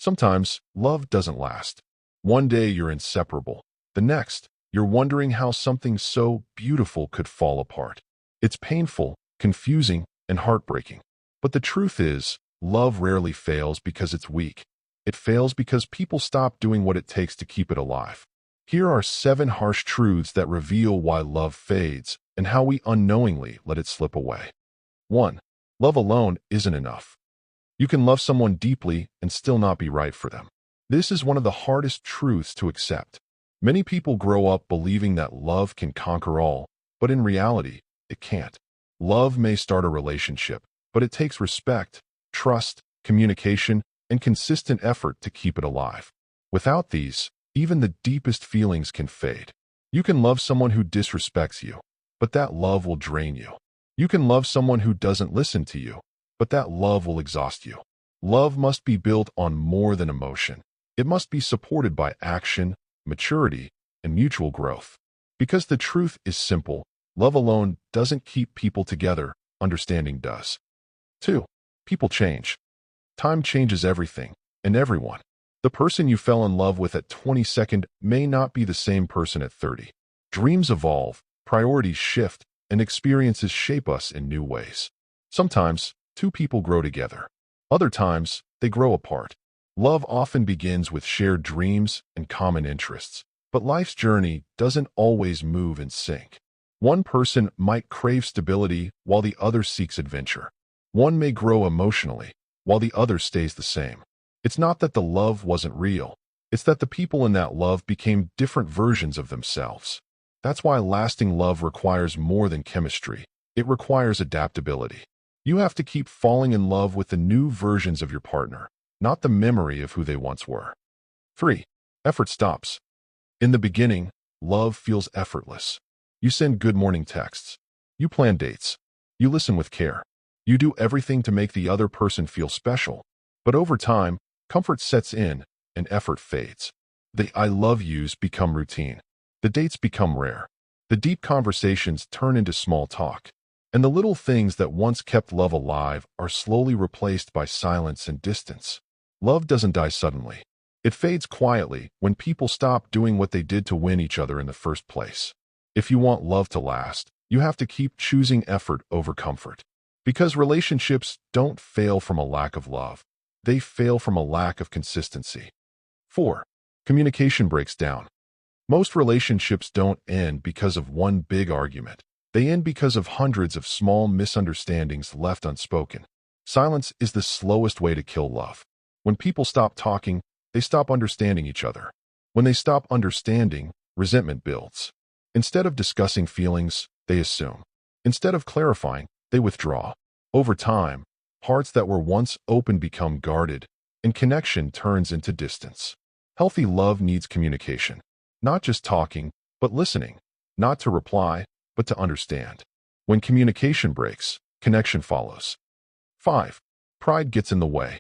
Sometimes, love doesn't last. One day you're inseparable. The next, you're wondering how something so beautiful could fall apart. It's painful, confusing, and heartbreaking. But the truth is, love rarely fails because it's weak. It fails because people stop doing what it takes to keep it alive. Here are 7 harsh truths that reveal why love fades and how we unknowingly let it slip away. 1. Love alone isn't enough. You can love someone deeply and still not be right for them. This is one of the hardest truths to accept. Many people grow up believing that love can conquer all, but in reality, it can't. Love may start a relationship, but it takes respect, trust, communication, and consistent effort to keep it alive. Without these, even the deepest feelings can fade. You can love someone who disrespects you, but that love will drain you. You can love someone who doesn't listen to you, but that love will exhaust you. Love must be built on more than emotion. It must be supported by action, maturity, and mutual growth. Because the truth is simple, love alone doesn't keep people together, understanding does. 2. People change. Time changes everything, and everyone. The person you fell in love with at 22nd may not be the same person at 30. Dreams evolve, priorities shift, and experiences shape us in new ways. Sometimes, 2 people grow together. Other times, they grow apart. Love often begins with shared dreams and common interests, but life's journey doesn't always move in sync. One person might crave stability while the other seeks adventure. One may grow emotionally, while the other stays the same. It's not that the love wasn't real. It's that the people in that love became different versions of themselves. That's why lasting love requires more than chemistry. It requires adaptability. You have to keep falling in love with the new versions of your partner, not the memory of who they once were. 3. Effort stops. In the beginning, love feels effortless. You send good morning texts. You plan dates. You listen with care. You do everything to make the other person feel special. But over time, comfort sets in and effort fades. The I love yous become routine. The dates become rare. The deep conversations turn into small talk. And the little things that once kept love alive are slowly replaced by silence and distance. Love doesn't die suddenly. It fades quietly when people stop doing what they did to win each other in the first place. If you want love to last, you have to keep choosing effort over comfort. Because relationships don't fail from a lack of love. They fail from a lack of consistency. 4. Communication breaks down. Most relationships don't end because of one big argument. They end because of hundreds of small misunderstandings left unspoken. Silence is the slowest way to kill love. When people stop talking, they stop understanding each other. When they stop understanding, resentment builds. Instead of discussing feelings, they assume. Instead of clarifying, they withdraw. Over time, hearts that were once open become guarded, and connection turns into distance. Healthy love needs communication. Not just talking, but listening. Not to reply, but to understand. When communication breaks, connection follows. 5. Pride gets in the way.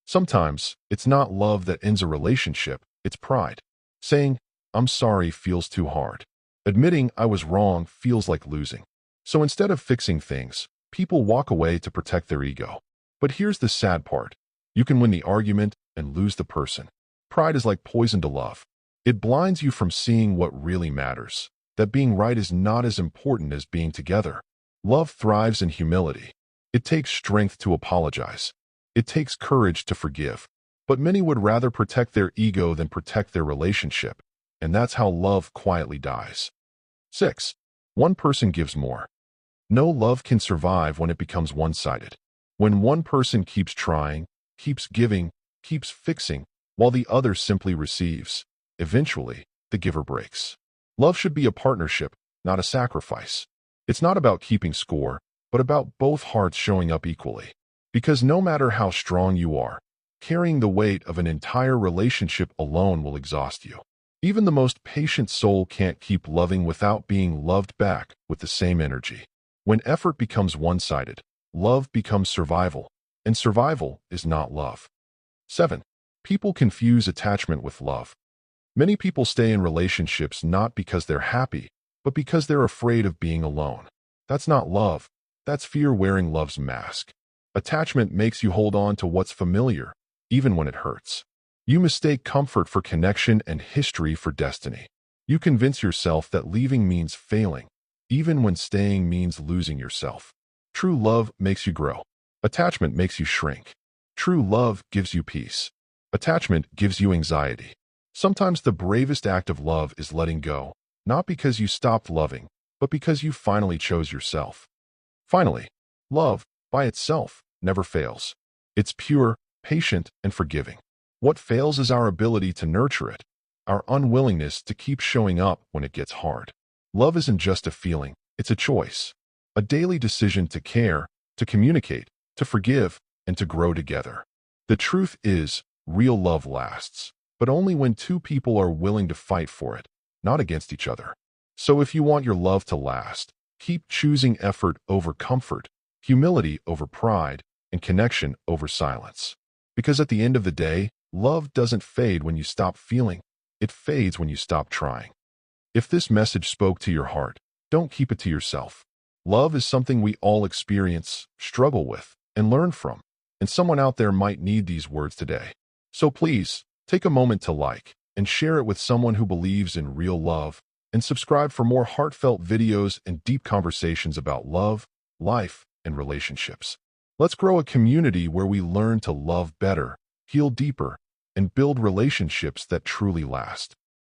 Sometimes, it's not love that ends a relationship, it's pride. Saying, "I'm sorry" feels too hard. Admitting I was wrong feels like losing. So instead of fixing things, people walk away to protect their ego. But here's the sad part. You can win the argument and lose the person. Pride is like poison to love. It blinds you from seeing what really matters. That being right is not as important as being together. Love thrives in humility. It takes strength to apologize. It takes courage to forgive. But many would rather protect their ego than protect their relationship. And that's how love quietly dies. 6. One person gives more. No love can survive when it becomes one-sided. When one person keeps trying, keeps giving, keeps fixing, while the other simply receives, eventually, the giver breaks. Love should be a partnership, not a sacrifice. It's not about keeping score, but about both hearts showing up equally. Because no matter how strong you are, carrying the weight of an entire relationship alone will exhaust you. Even the most patient soul can't keep loving without being loved back with the same energy. When effort becomes one-sided, love becomes survival, and survival is not love. 7. People confuse attachment with love. Many people stay in relationships not because they're happy, but because they're afraid of being alone. That's not love. That's fear wearing love's mask. Attachment makes you hold on to what's familiar, even when it hurts. You mistake comfort for connection and history for destiny. You convince yourself that leaving means failing, even when staying means losing yourself. True love makes you grow. Attachment makes you shrink. True love gives you peace. Attachment gives you anxiety. Sometimes the bravest act of love is letting go, not because you stopped loving, but because you finally chose yourself. Finally, love, by itself, never fails. It's pure, patient, and forgiving. What fails is our ability to nurture it, our unwillingness to keep showing up when it gets hard. Love isn't just a feeling, it's a choice. A daily decision to care, to communicate, to forgive, and to grow together. The truth is, real love lasts, but only when two people are willing to fight for it, not against each other. So if you want your love to last, keep choosing effort over comfort, humility over pride, and connection over silence. Because at the end of the day, love doesn't fade when you stop feeling. It fades when you stop trying. If this message spoke to your heart, don't keep it to yourself. Love is something we all experience, struggle with, and learn from. And someone out there might need these words today. So please, take a moment to like and share it with someone who believes in real love, and subscribe for more heartfelt videos and deep conversations about love, life, and relationships. Let's grow a community where we learn to love better, heal deeper, and build relationships that truly last.